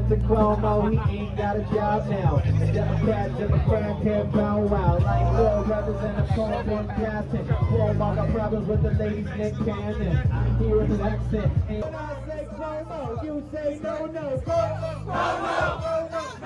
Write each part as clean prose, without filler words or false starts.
went to Cuomo, he ain't got a job now. Democrat can't bow wow. Like Lil Representative Corbin Captain. Cuomo got problems with the ladies Nick Cannon. He was an accent. When I say Cuomo, you say no, no. Cuomo, no, no.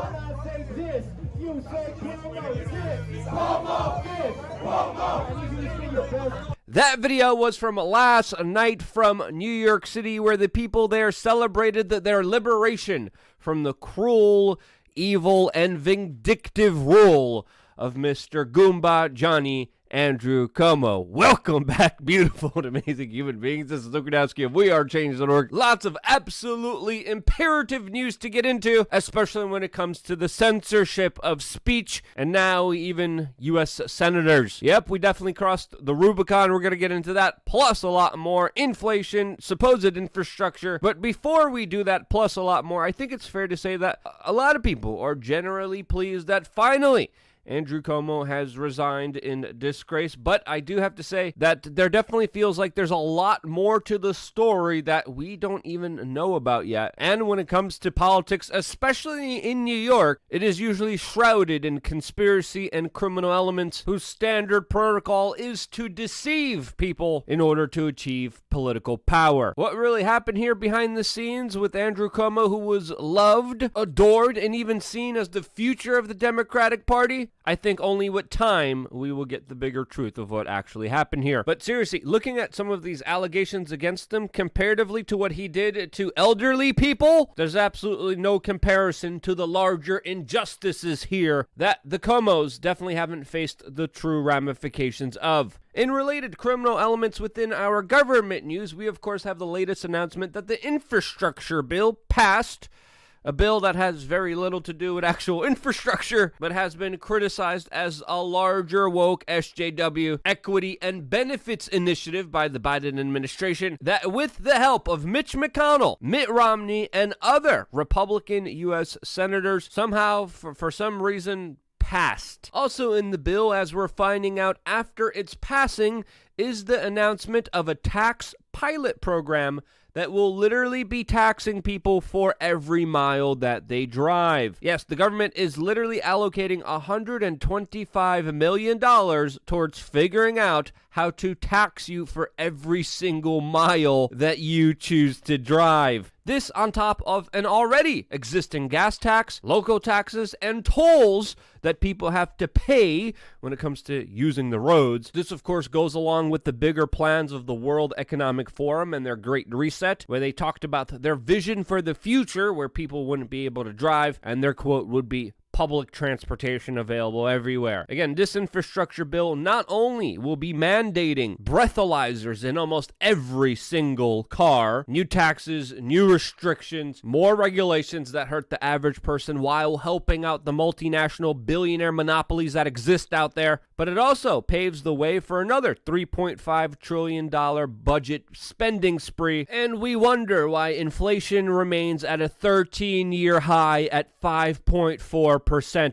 When I say this, you say Cuomo, this. Cuomo, this. Cuomo. I need you to sing your best. That video was from last night from New York City, where the people there celebrated their liberation from the cruel, evil, and vindictive rule of Mr. Goomba Johnny Andrew Cuomo. Welcome back, beautiful and amazing human beings. This is Luke Radowski of WeAreChange.org. Lots of absolutely imperative news to get into, especially when it comes to the censorship of speech and now even U.S. senators. Yep, we definitely crossed the Rubicon. We're going to get into that, plus a lot more. Inflation, supposed infrastructure. But before we do that, plus a lot more, I think it's fair to say that a lot of people are generally pleased that finally Andrew Cuomo has resigned in disgrace, but I do have to say that there definitely feels like there's a lot more to the story that we don't even know about yet. And when it comes to politics, especially in New York, it is usually shrouded in conspiracy and criminal elements whose standard protocol is to deceive people in order to achieve political power. What really happened here behind the scenes with Andrew Cuomo, who was loved, adored, and even seen as the future of the Democratic Party? I think only with time we will get the bigger truth of what actually happened here. But seriously, looking at some of these allegations against him comparatively to what he did to elderly people, there's absolutely no comparison to the larger injustices here that the Cuomos definitely haven't faced the true ramifications of. In related criminal elements within our government news, we of course have the latest announcement that the infrastructure bill passed. A bill that has very little to do with actual infrastructure, but has been criticized as a larger woke SJW equity and benefits initiative by the Biden administration that, with the help of Mitch McConnell, Mitt Romney, and other Republican U.S. senators, somehow, for some reason, passed. Also in the bill, as we're finding out after its passing, is the announcement of a tax pilot program that will literally be taxing people for every mile that they drive. Yes, the government is literally allocating $125 million towards figuring out how to tax you for every single mile that you choose to drive. This on top of an already existing gas tax, local taxes, and tolls that people have to pay when it comes to using the roads. This, of course, goes along with the bigger plans of the World Economic Forum and their Great Reset, where they talked about their vision for the future where people wouldn't be able to drive, and their quote would be public transportation available everywhere. Again, this infrastructure bill not only will be mandating breathalyzers in almost every single car, new taxes, new restrictions, more regulations that hurt the average person while helping out the multinational billionaire monopolies that exist out there, but it also paves the way for another $3.5 trillion budget spending spree, and we wonder why inflation remains at a 13-year high at 5.4%.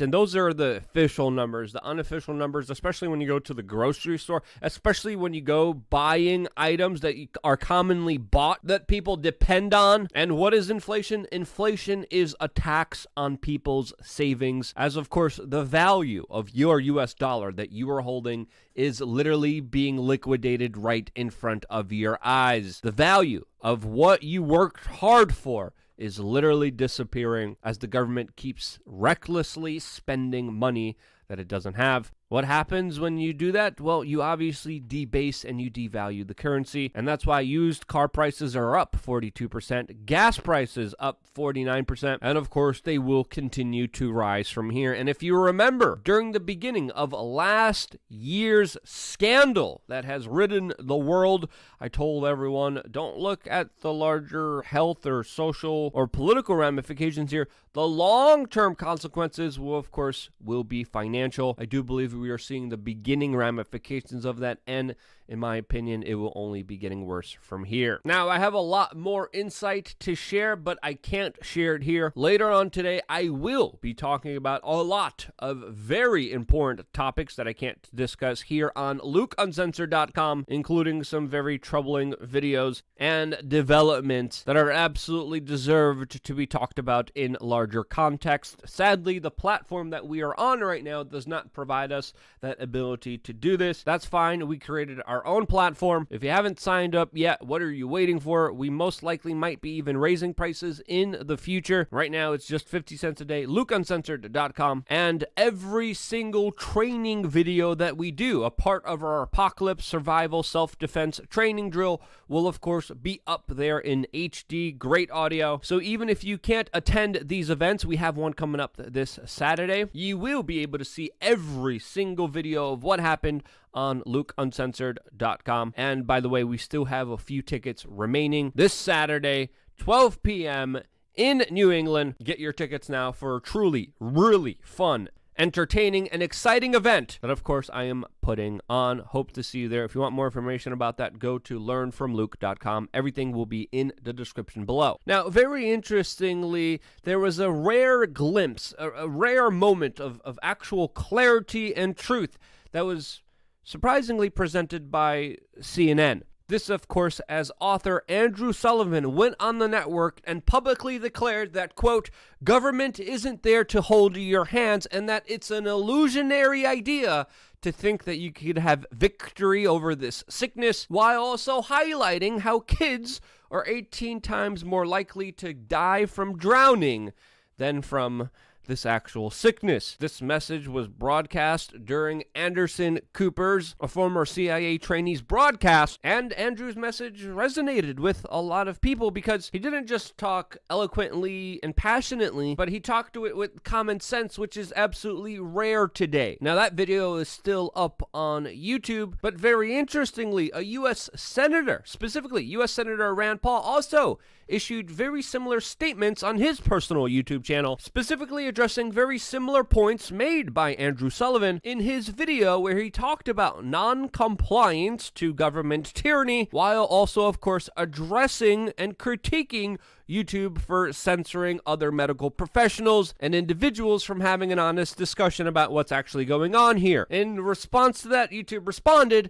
And those are the official numbers. The unofficial numbers, especially when you go to the grocery store, especially when you go buying items that are commonly bought that people depend on. And what is inflation? Inflation is a tax on people's savings, as of course the value of your US dollar that you are holding is literally being liquidated right in front of your eyes. The value of what you worked hard for is literally disappearing as the government keeps recklessly spending money that it doesn't have. What happens when you do that? Well, you obviously debase and you devalue the currency, and that's why used car prices are up 42%, gas prices up 49%, and of course they will continue to rise from here. And if you remember, during the beginning of last year's scandal that has ridden the world, I told everyone, don't look at the larger health or social or political ramifications here. The long-term consequences will, of course, be financial. I do believe we are seeing the beginning ramifications of that, and in my opinion, it will only be getting worse from here. Now, I have a lot more insight to share, but I can't share it here. Later on today, I will be talking about a lot of very important topics that I can't discuss here on LukeUncensored.com, including some very troubling videos and developments that are absolutely deserved to be talked about in larger context. Sadly, the platform that we are on right now does not provide us that ability to do this. That's fine. We created our own platform. If you haven't signed up yet, what are you waiting for? We most likely might be even raising prices in the future. Right now, it's just 50 cents a day. LukeUncensored.com. And every single training video that we do, a part of our apocalypse survival self-defense training drill, will of course be up there in HD, great audio. So even if you can't attend these events, we have one coming up this Saturday, you will be able to see every single video of what happened on LukeUncensored.com. And by the way, we still have a few tickets remaining this Saturday, 12 p.m. in New England. Get your tickets now for a truly, really fun, entertaining, and exciting event that, of course, I am putting on. Hope to see you there. If you want more information about that, go to learnfromluke.com. Everything will be in the description below. Now, very interestingly, there was a rare glimpse, a rare moment of actual clarity and truth that was surprisingly presented by CNN. This, of course, as author Andrew Sullivan went on the network and publicly declared that, quote, government isn't there to hold your hands and that it's an illusionary idea to think that you could have victory over this sickness, while also highlighting how kids are 18 times more likely to die from drowning than from this actual sickness. This message was broadcast during Anderson Cooper's, a former CIA trainee's broadcast, and Andrew's message resonated with a lot of people because he didn't just talk eloquently and passionately, but he talked to it with common sense, which is absolutely rare today. Now, that video is still up on YouTube, but very interestingly, a U.S. Senator, specifically U.S. Senator Rand Paul, also issued very similar statements on his personal YouTube channel, specifically addressing very similar points made by Andrew Sullivan in his video where he talked about non-compliance to government tyranny, while also, of course, addressing and critiquing YouTube for censoring other medical professionals and individuals from having an honest discussion about what's actually going on here. In response to that, YouTube responded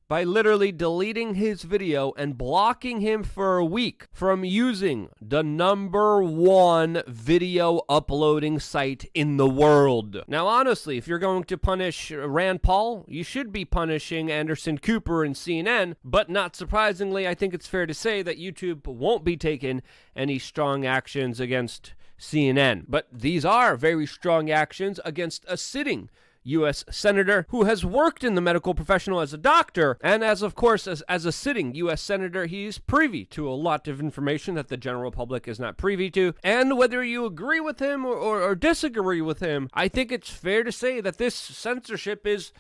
by literally deleting his video and blocking him for a week from using the #1 video uploading site in the world. Now, honestly, if you're going to punish Rand Paul, you should be punishing Anderson Cooper and CNN, but not surprisingly, I think it's fair to say that YouTube won't be taking any strong actions against CNN. But these are very strong actions against a sitting U.S. Senator who has worked in the medical professional as a doctor, and as a sitting U.S. Senator, he's privy to a lot of information that the general public is not privy to. And whether you agree with him or disagree with him, I think it's fair to say that this censorship is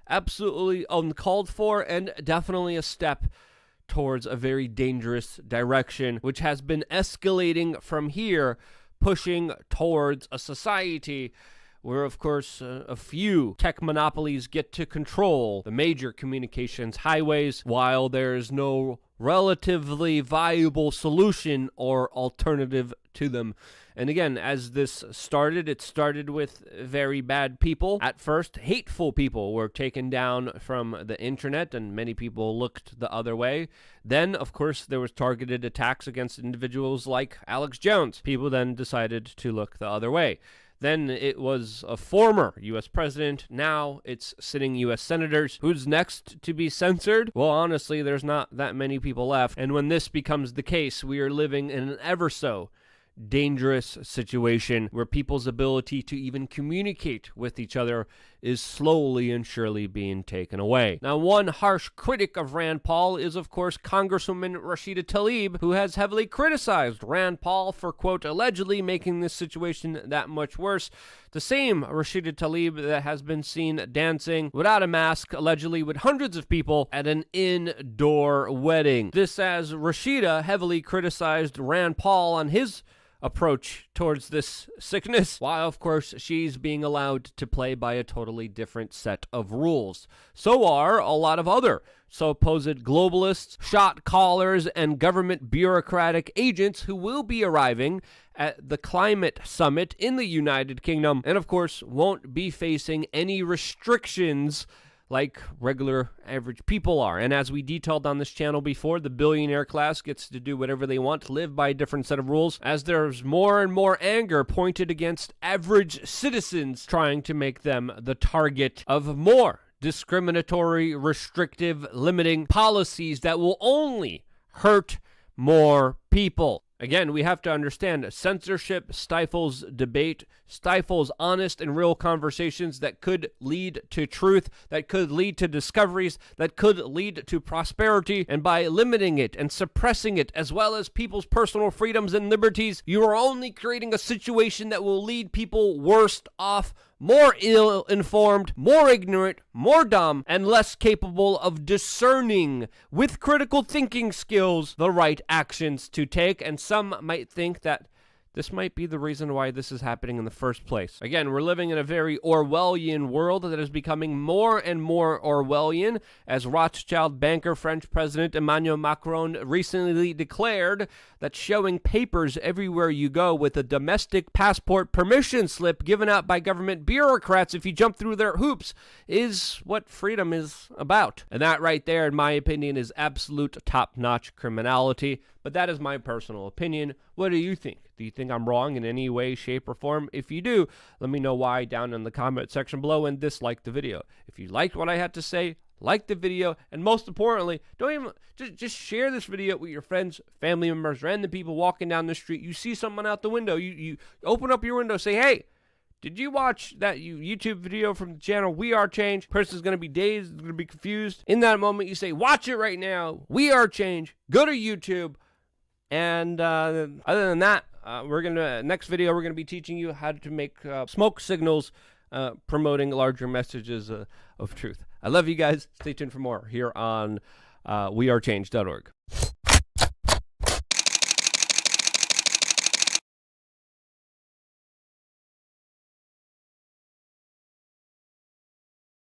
absolutely uncalled for and definitely a step towards a very dangerous direction, which has been escalating from here, pushing towards a society where, of course, a few tech monopolies get to control the major communications highways, while there's no relatively viable solution or alternative to them. And again, as this started, it started with very bad people. At first, hateful people were taken down from the internet, and many people looked the other way. Then, of course, there was targeted attacks against individuals like Alex Jones. People then decided to look the other way. Then it was a former U.S. president. Now it's sitting U.S. senators. Who's next to be censored? Well, honestly, there's not that many people left. And when this becomes the case, we are living in an ever so dangerous situation where people's ability to even communicate with each other is slowly and surely being taken away. Now, one harsh critic of Rand Paul is, of course, Congresswoman Rashida Tlaib, who has heavily criticized Rand Paul for, quote, allegedly making this situation that much worse. The same Rashida Tlaib that has been seen dancing without a mask, allegedly with hundreds of people at an indoor wedding. This as Rashida heavily criticized Rand Paul on his approach towards this sickness, while of course she's being allowed to play by a totally different set of rules. So are a lot of other supposed globalists, shot callers, and government bureaucratic agents who will be arriving at the climate summit in the United Kingdom, and of course won't be facing any restrictions like regular average people are. And as we detailed on this channel before, the billionaire class gets to do whatever they want, live by a different set of rules, as there's more and more anger pointed against average citizens, trying to make them the target of more discriminatory, restrictive, limiting policies that will only hurt more people. Again, we have to understand censorship stifles debate, stifles honest and real conversations that could lead to truth, that could lead to discoveries, that could lead to prosperity. And by limiting it and suppressing it, as well as people's personal freedoms and liberties, you are only creating a situation that will lead people worse off, more ill-informed, more ignorant, more dumb, and less capable of discerning with critical thinking skills the right actions to take. And some might think that this might be the reason why this is happening in the first place. Again, we're living in a very Orwellian world that is becoming more and more Orwellian, as Rothschild banker French President Emmanuel Macron recently declared that showing papers everywhere you go with a domestic passport permission slip given out by government bureaucrats if you jump through their hoops is what freedom is about. And that right there, in my opinion, is absolute top-notch criminality. But that is my personal opinion. What do you think? Do you think I'm wrong in any way, shape, or form? If you do, let me know why down in the comment section below, and dislike the video. If you liked what I had to say, like the video, and most importantly, don't even just share this video with your friends, family members, random people walking down the street. You see someone out the window, you open up your window, say, hey, did you watch that YouTube video from the channel We Are Change? Person's going to be dazed, going to be confused. In that moment, you say, watch it right now. We Are Change. Go to YouTube. And other than that, next video, we're going to be teaching you how to make smoke signals promoting larger messages of truth. I love you guys. Stay tuned for more here on wearechange.org.